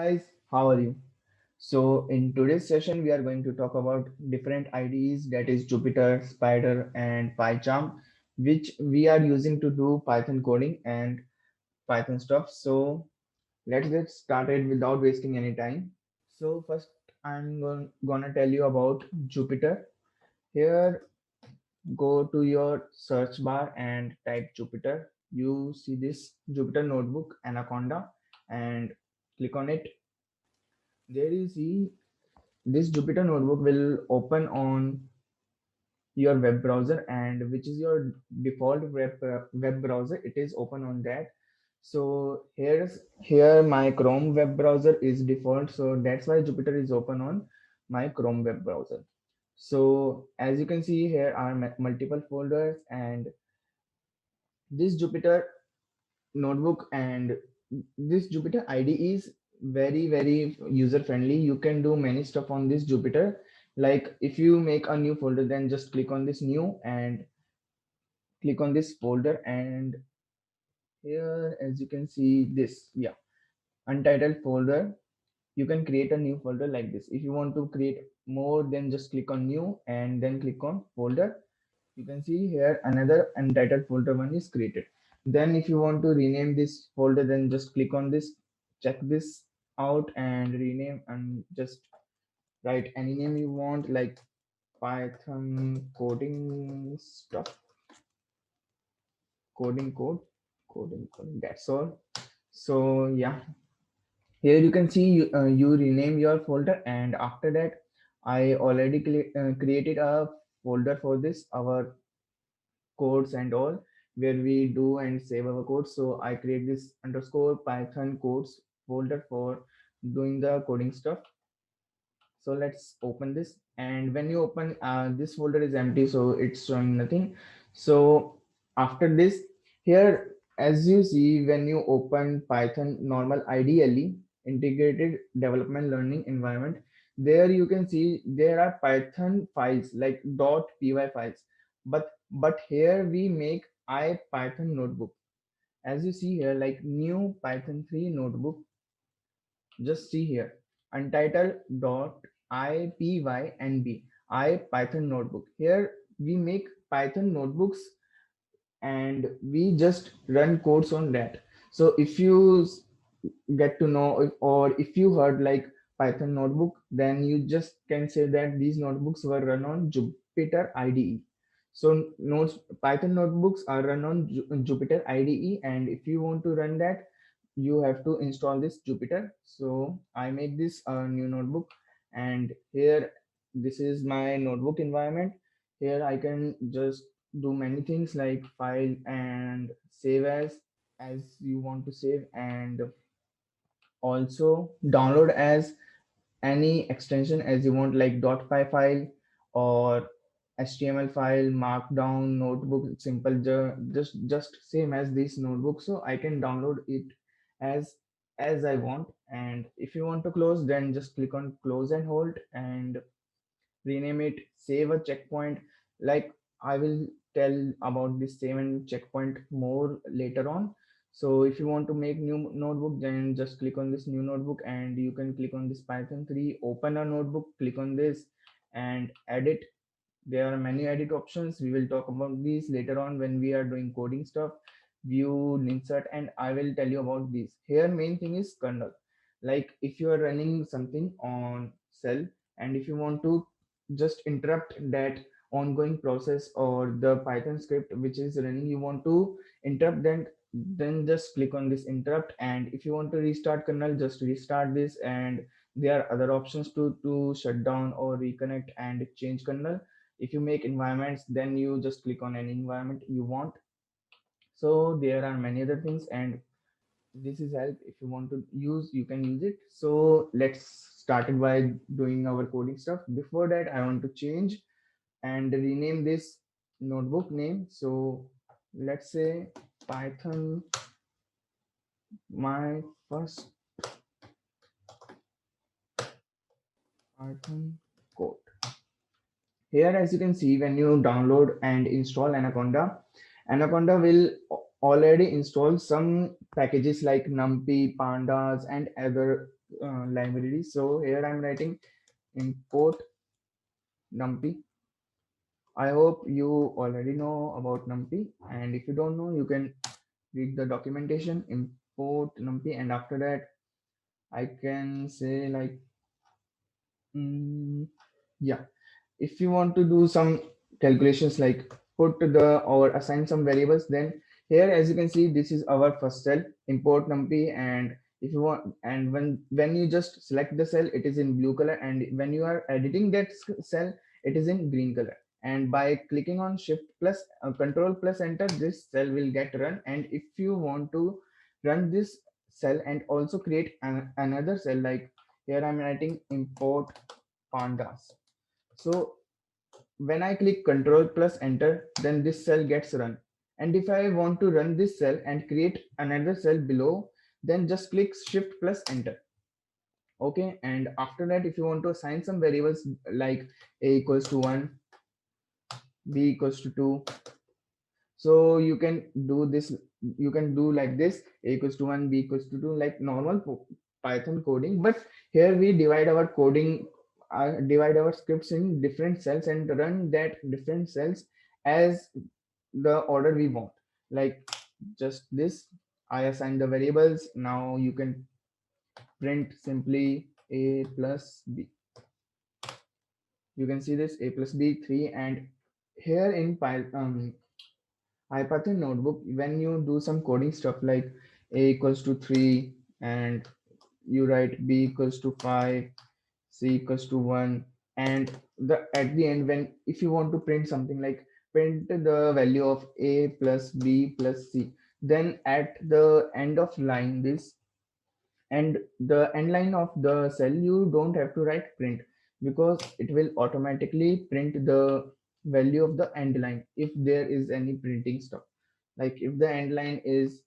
guys, how are you? So in today's session, we are going to talk about different IDEs, that is Jupyter, Spider, and PyCharm, which we are using to do Python coding and Python stuff. So let's get started without wasting any time. So first, gonna tell you about Jupyter. Here, go to your search bar and type Jupyter. You see this Jupyter Notebook Anaconda and click on it. There you see this Jupyter Notebook will open on your web browser, and which is your default web browser. It is open on that. So here my Chrome web browser is default, so that's why Jupyter is open on my Chrome web browser. So as you can see, here are multiple folders, and this Jupyter notebook and this Jupyter IDE is very user friendly. You can do many stuff on this Jupyter. Like if you make a new folder, then just click on this new and click on this folder, and here as you can see this, yeah, untitled folder. You can create a new folder like this. If you want to create more, then just click on new and then click on folder. You can see here another untitled folder one is created. Then if you want to rename this folder, then just click on this, check this out and rename, and just write any name you want, like Python coding stuff, coding, that's all. So yeah, here you can see you rename your folder, and after that I already created a folder for this, our codes and all, where we do and save our codes. So I create this underscore Python codes folder for doing the coding stuff. So let's open this, and when you open, this folder is empty, so it's showing nothing. So after this, here as you see, when you open Python normal ideally integrated development learning environment, there you can see there are Python files like .py files, but here we make IPython notebook. As you see here, like new Python 3 notebook, just see here, untitled dot ipynb IPython notebook. Here we make Python notebooks, and we just run codes on that. So if you get to know, or if you heard like Python notebook, then you just can say that these notebooks were run on Jupyter IDE. So notes Python notebooks are run on Jupyter IDE, and if you want to run that, you have to install this Jupyter. So I make this new notebook, and here this is my notebook environment. Here I can just do many things like file and save as you want to save, and also download as any extension as you want, like .py file or HTML file, markdown, notebook, simple, just same as this notebook. So I can download it as I want. And if you want to close, then just click on close and hold and rename it, save a checkpoint. Like I will tell about this save and checkpoint more later on. So if you want to make new notebook, then just click on this new notebook, and you can click on this Python 3, open a notebook, click on this and edit. There are many edit options. We will talk about these later on when we are doing coding stuff, view, insert, and I will tell you about these. Here main thing is kernel. Like if you are running something on cell, and if you want to just interrupt that ongoing process or the Python script which is running, you want to interrupt, then just click on this interrupt. And if you want to restart kernel, just restart this, and there are other options to shut down or reconnect and change kernel. If you make environments, then you just click on any environment you want. So there are many other things, and this is help. If you want to use, you can use it. So let's start it by doing our coding stuff. Before that, I want to change and rename this notebook name. So let's say Python, my first Python code. Here, as you can see, when you download and install Anaconda will already install some packages like NumPy, Pandas, and other library. So here I'm writing import numpy. I hope you already know about numpy, and if you don't know, you can read the documentation. Import numpy, and after that I can say like mm, yeah, if you want to do some calculations like put the or assign some variables, then here as you can see this is our first cell, import numpy. And if you want, and when you just select the cell, it is in blue color, and when you are editing that cell, it is in green color. And by clicking on shift plus control plus enter, this cell will get run. And if you want to run this cell and also create another cell, like here I'm writing import pandas. So when I click control plus enter, then this cell gets run. And if I want to run this cell and create another cell below, then just click shift plus enter. Okay, and after that, if you want to assign some variables like a equals to 1, b equals to 2, so you can do this, you can do like this, a equals to 1, b equals to 2, like normal Python coding. But here we divide our coding, divide our scripts in different cells and run that different cells as the order we want. Like just this, I assign the variables. Now you can print simply a plus b. You can see this a plus b 3. And here in Python, Python notebook, when you do some coding stuff like a equals to 3, and you write b equals to 5, c equals to 1, and the at the end, when if you want to print something like print the value of a plus b plus c, then at the end of line this, and the end line of the cell, you don't have to write print, because it will automatically print the value of the end line if there is any printing stuff. Like if the end line is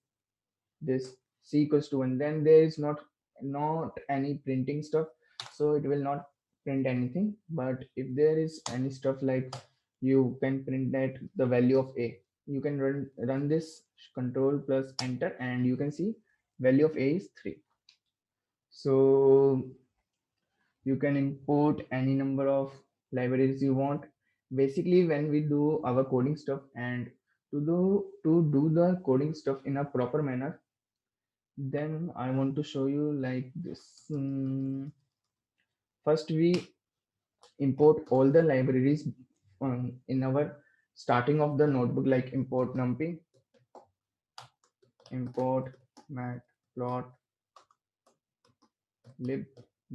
this c equals to 1, then there is not any printing stuff, so it will not print anything. But if there is any stuff, like you can print that the value of a, you can run this control plus enter, and you can see value of a is 3. So you can import any number of libraries you want. Basically, when we do our coding stuff, and to do the coding stuff in a proper manner, then I want to show you like this. First we import all the libraries in our starting of the notebook, like import numpy, import matplotlib.py,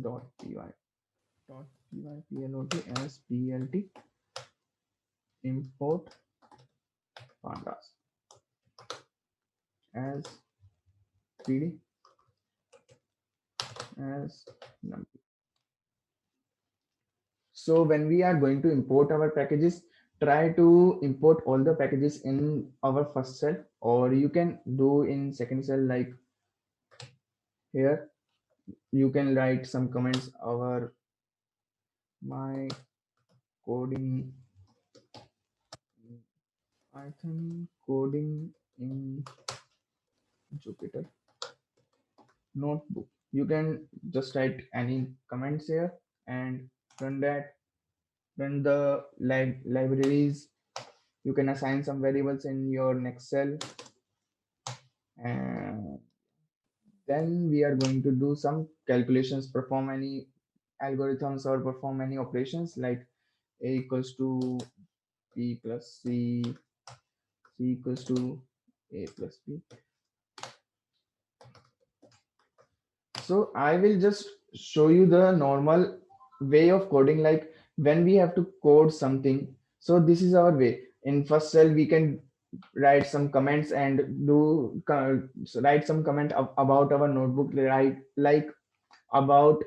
dot py plot as plt, import pandas as pd as numpy. So when we are going to import our packages, try to import all the packages in our first cell, or you can do in second cell. Like here, you can write some comments. Our my coding Python coding in Jupyter notebook. You can just write any comments here and run that. Run the libraries. You can assign some variables in your next cell, and then we are going to do some calculations, perform any algorithms or perform any operations like a equals to b plus c, c equals to a plus b. So I will just show you the normal way of coding, like when we have to code something. So this is our way. In first cell we can write some comments and write some comment about our notebook, right? Like about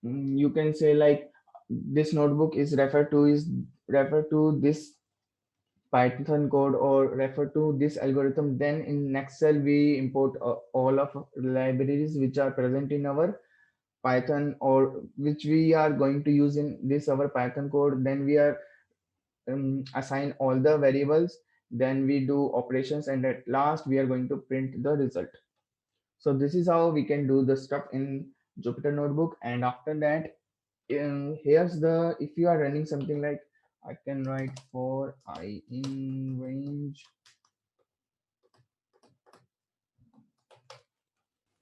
you can say like this notebook is refer to this Python code, or refer to this algorithm. Then in next cell we import all of libraries which are present in our Python, or which we are going to use in this our Python code. Then we are assign all the variables, then we do operations, and at last we are going to print the result. So this is how we can do the stuff in Jupyter Notebook. And after that, here's the, if you are running something like, I can write for I in range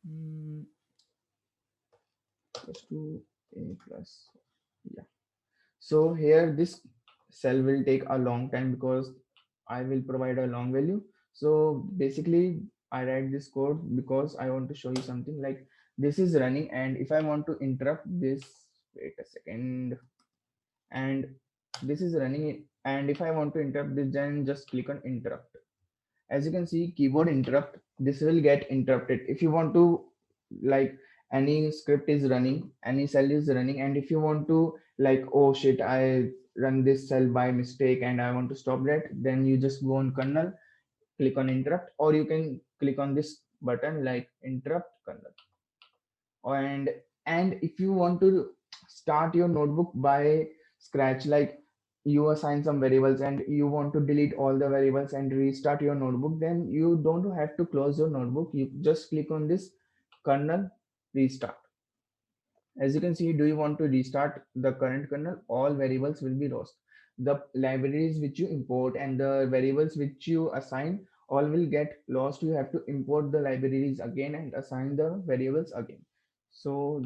mm, plus 2 a plus, yeah. So here this cell will take a long time because I will provide a long value. So basically I write this code because I want to show you something like this is running, and if I want to interrupt this, wait a second, and this is running, and if I want to interrupt this, then just click on interrupt. As you can see, keyboard interrupt, this will get interrupted. If you want to, like, any script is running, any cell is running, and if you want to, like, oh shit, I run this cell by mistake and I want to stop that, then you just go on kernel, click on interrupt, or you can click on this button like interrupt kernel. And if you want to start your notebook by scratch, like you assign some variables and you want to delete all the variables and restart your notebook, then you don't have to close your notebook, you just click on this kernel restart. As you can see, do you want to restart the current kernel, all variables will be lost. The libraries which you import and the variables which you assign all will get lost. You have to import the libraries again and assign the variables again. So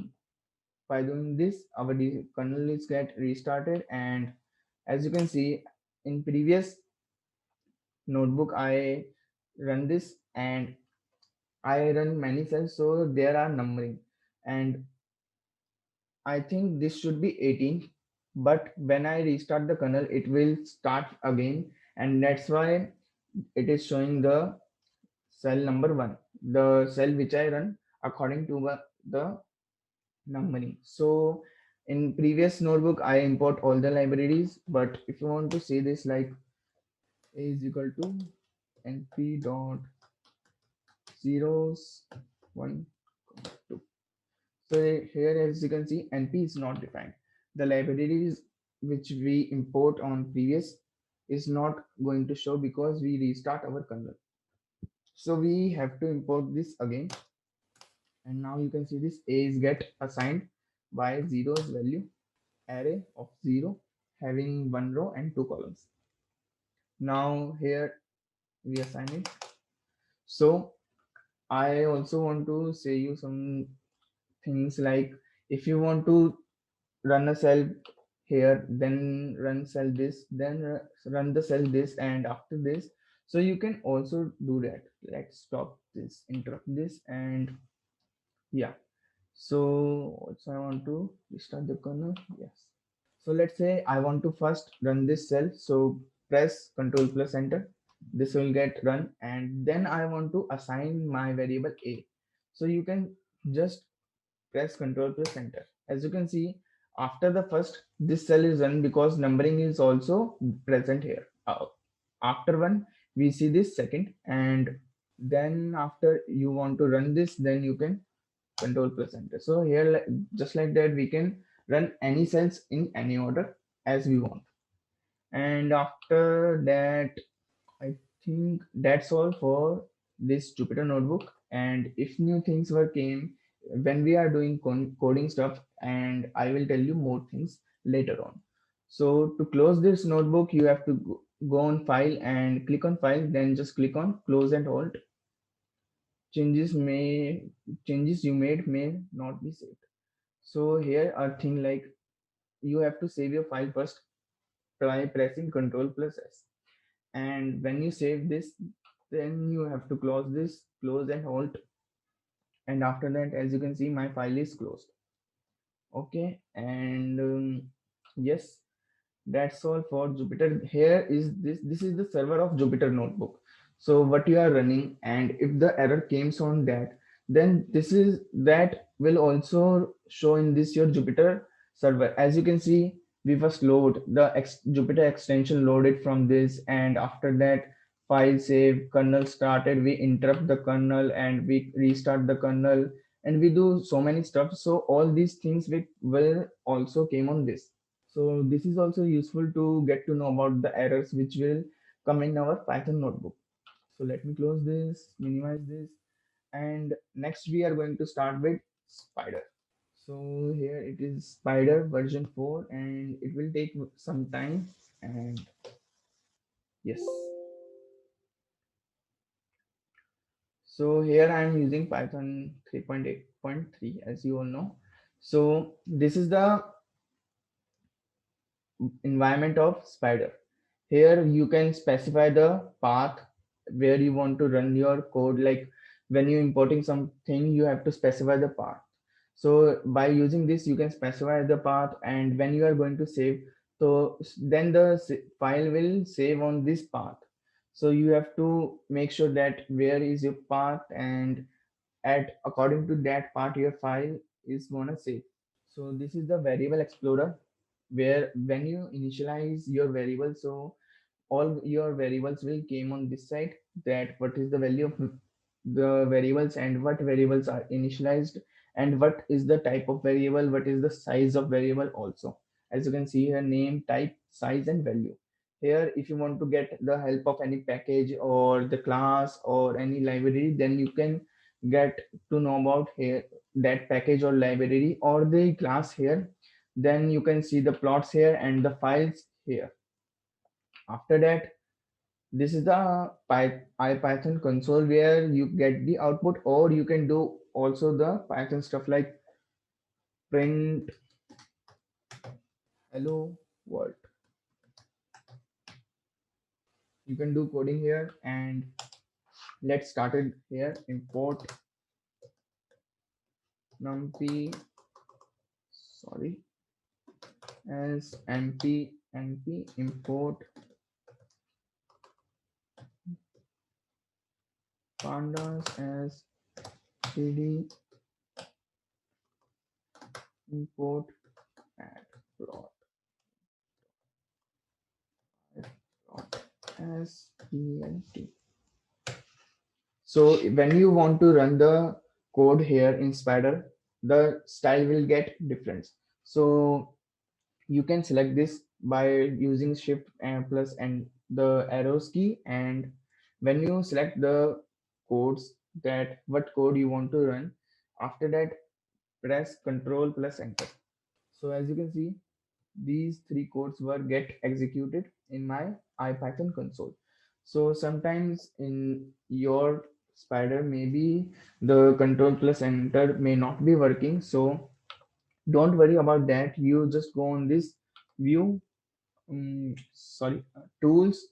by doing this, our kernel is get restarted. And as you can see, in previous notebook I run this, and I run many cells, so there are numbering, and I think this should be 18, but when I restart the kernel, it will start again, and that's why it is showing the cell number 1, the cell which I run according to the numbering. So in previous notebook, I import all the libraries, but if you want to see this, like a is equal to np dot zeros 1, 2. So here, as you can see, np is not defined. The libraries which we import on previous is not going to show because we restart our kernel. So we have to import this again. And now you can see this a is get assigned by zeros value, array of 0 having 1 row and 2 columns. Now here we assign it. So I also want to say you some things like, if you want to run a cell here, then run cell this, then run the cell this, and after this, so you can also do that. Let's stop this, interrupt this, and yeah. So also I want to restart the kernel. Yes. So let's say I want to first run this cell. So press Control plus Enter. This will get run, and then I want to assign my variable A. So you can just press Control plus Enter. As you can see, after the first, this cell is run because numbering is also present here. After one, we see this second, and then after you want to run this, then you can Control plus Enter. So here, just like that, we can run any cells in any order as we want. And after that, I think that's all for this Jupyter notebook. And if new things were came when we are doing coding stuff, and I will tell you more things later on. So to close this notebook, you have to go on file and click on file, then just click on close and alt. Changes you made may not be saved. So here are thing like, you have to save your file first by pressing Control plus S. And when you save this, then you have to close this, close and alt. And after that, as you can see, my file is closed. Okay, and yes, that's all for Jupyter. Here is this is the server of Jupyter notebook. So what you are running, and if the error comes on that, then this is that will also show in this your Jupyter server. As you can see, we first load the Jupyter extension loaded from this, and after that file save, kernel started, we interrupt the kernel and we restart the kernel, and we do so many stuff. So all these things will also came on this. So this is also useful to get to know about the errors which will come in our Python notebook. So let me close this, minimize this. And next we are going to start with Spider. So here it is Spider version 4, and it will take some time. And yes, so here I am using Python 3.8.3 as you all know. So this is the environment of Spider. Here you can specify the path where you want to run your code. Like when you importing something, you have to specify the path. So by using this, you can specify the path, and when you are going to save, so then the file will save on this path. So you have to make sure that where is your path, and at according to that path your file is gonna save. So this is the variable explorer, where when you initialize your variable, so all your variables will came on this side, that what is the value of the variables and what variables are initialized and what is the type of variable, what is the size of variable also. As you can see here, name, type, size and value. Here if you want to get the help of any package or the class or any library, then you can get to know about here that package or library or the class here. Then you can see the plots here and the files here. After that, this is the IPython console where you get the output, or you can do also the Python stuff like print hello world. You can do coding here, and let's start it here. Import numpy, sorry, as np import pandas as cd import at plot as plt. So when you want to run the code here in Spider, the style will get different. So you can select this by using shift and plus and the arrows key. And when you select the codes, that what code you want to run, after that press Control plus enter. So as you can see, these three codes were get executed in my IPython console. So sometimes in your Spider, maybe the Control plus enter may not be working. So don't worry about that. You just go on this view, tools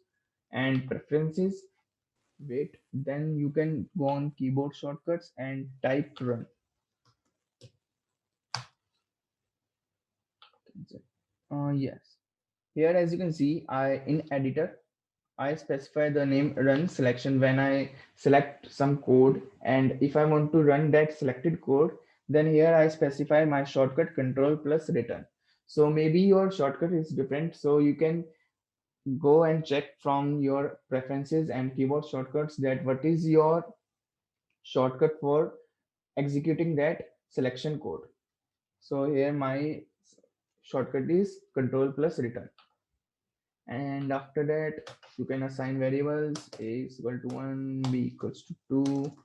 and preferences. Wait, then you can go on keyboard shortcuts and type run. Yes. Here, as you can see, I in editor I specify the name run selection when I select some code, and if I want to run that selected code, then here I specify my shortcut control plus return. So maybe your shortcut is different, so you can go and check from your preferences and keyboard shortcuts that what is your shortcut for executing that selection code. So here my shortcut is control plus return. And after that you can assign variables. A is equal to 1, b equals to 2,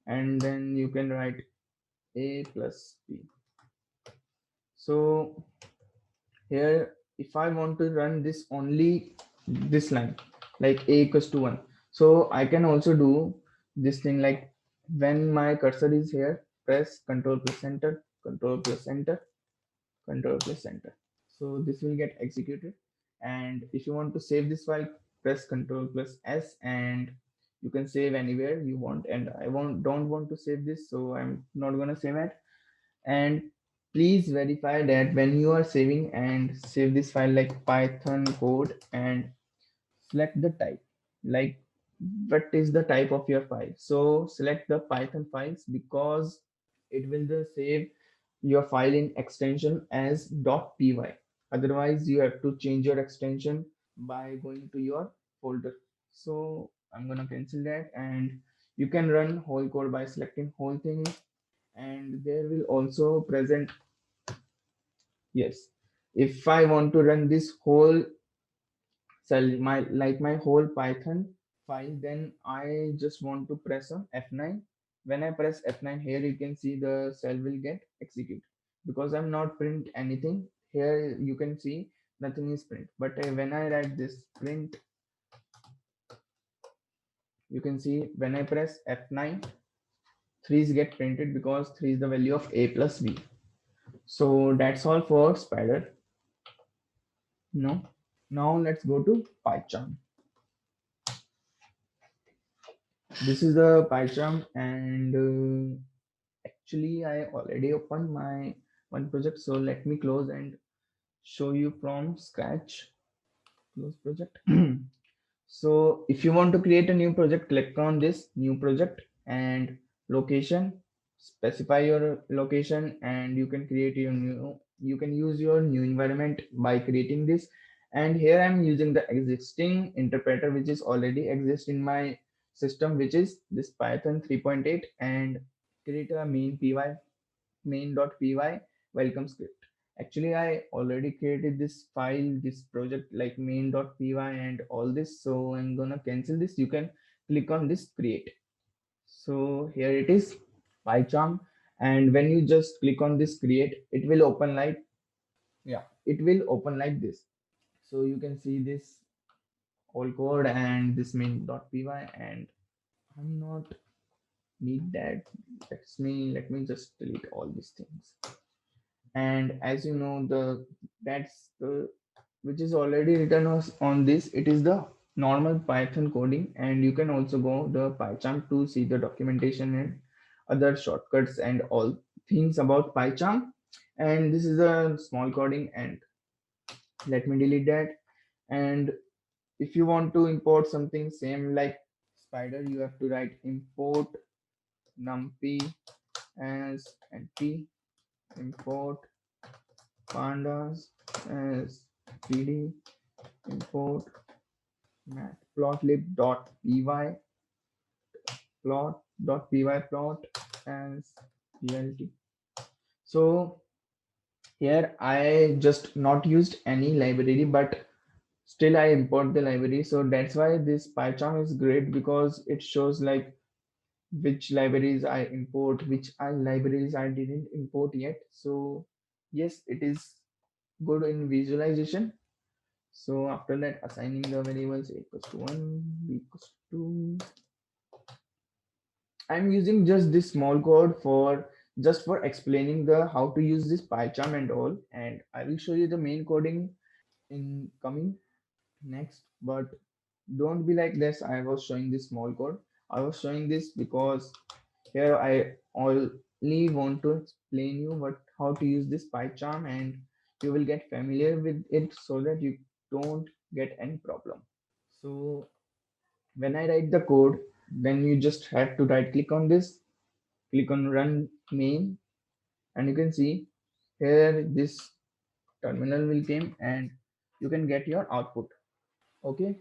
and then you can write a plus b. So here if I want to run this only this line, like a equals to 1, so I can also do this thing like when my cursor is here, press control plus enter, control plus enter, control plus enter. So this will get executed. And if you want to save this file, press control plus s, and you can save anywhere you want. And I don't want to save this, so I'm not gonna save it. And please verify that when you are saving and save this file like python code, and select the type, like what is the type of your file. So select the python files, because it will just save your file in extension as .py. Otherwise you have to change your extension by going to your folder. So I'm gonna cancel that, and you can run whole code by selecting whole thing. And there will also present, yes, if I want to run this whole, so my whole python file, then I just want to press on F9, when I press F9 here, you can see the cell will get execute because I'm not print anything here. You can see nothing is print, but when I write this print, you can see when I press F9, 3's get printed because 3 is the value of a plus b. So that's all for spider. No. Now let's go to PyCharm. This is the PyCharm, and actually I already opened my one project. So let me close and show you from scratch. Close project. So if you want to create a new project, click on this new project and location, specify your location, and you can create your new, you can use your new environment by creating this. And here I'm using the existing interpreter which is already exist in my system, which is this Python 3.8, and create a main.py welcome script. Actually, I already created this file, this project like main.py and all this. So I'm gonna cancel this. You can click on this create. So here it is, PyCharm. And when you just click on this create, it will open like, yeah, it will open like this. So you can see this all code and this main.py, and I'm not need that. Let me just delete all these things. And as you know, the that's the which is already written on this, it is the normal Python coding, and you can also go the PyCharm to see the documentation and other shortcuts and all things about PyCharm. And this is a small coding, and let me delete that. And if you want to import something same like spider, you have to write import numpy as np, import pandas as pd, import matplotlib.py, plot.py plot as plt. So here I just not used any library, but still I import the library. So that's why this PyCharm is great because it shows like which libraries I import, which libraries I didn't import yet. So yes, it is good in visualization. So after that, assigning the variables a equals to 1, b equals to 2. I'm using just this small code for just for explaining the how to use this PyCharm and all, and I will show you the main coding in coming next. But don't be like this. I was showing this small code. I was showing this because here I only want to explain you what how to use this PyCharm, and you will get familiar with it so that you don't get any problem. So when I write the code, then you just have to right click on this, click on run main, and you can see here this terminal will came and you can get your output. Okay.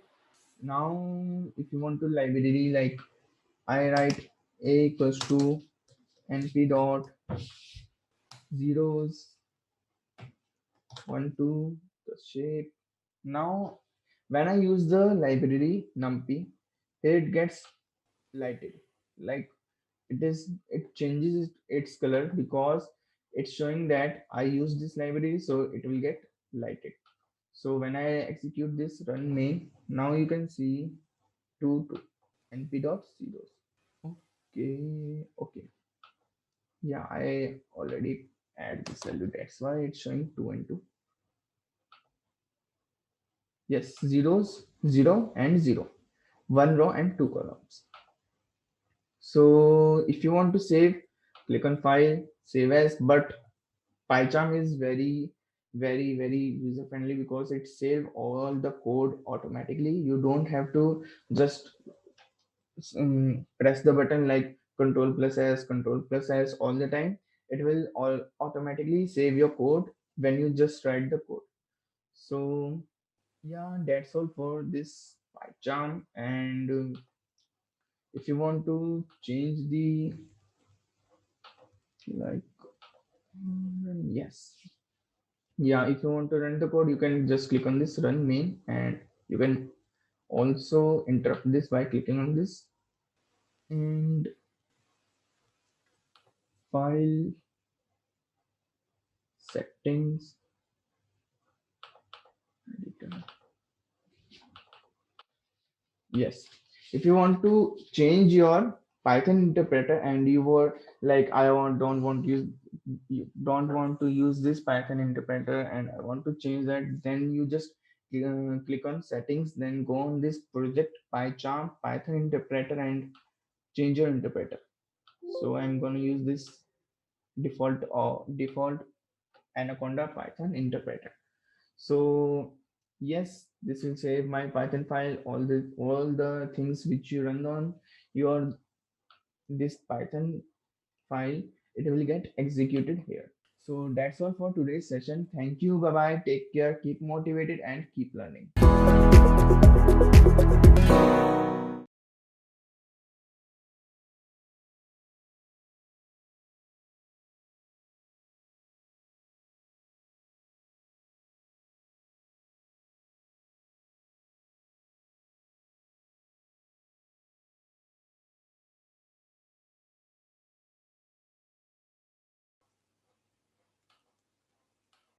Now if you want to library, like I write a equals to np dot zeros 1 2 the shape. Now when I use the library numpy, here it gets lighted, like it changes its color because it's showing that I use this library, so it will get lighted. So when I execute this run main, now you can see 2 to np dot zeros. Okay, okay. Yeah, I already add this value. That's why it's showing 2 and 2. Yes, zeros, 0 and 0. One row and two columns. So if you want to save, click on file, save as, but PyCharm is very user friendly because it save all the code automatically. You don't have to just press the button like control plus s all the time. It will all automatically save your code when you just write the code. So yeah, that's all for this PyCharm. And if you want to change the like yes, yeah, if you want to run the code, you can just click on this run main, and you can also interrupt this by clicking on this. And file settings editor. Yes, if you want to change your Python interpreter and you were like, I want don't want use you don't want to use this Python interpreter and I want to change that, then you just click on settings, then go on this project PyCharm Python interpreter and change your interpreter. So I'm going to use this default Anaconda Python interpreter. So yes, this will save my Python file, all the things which you run on your this Python file, it will get executed here. So that's all for today's session. Thank you. Bye bye. Take care. Keep motivated and keep learning.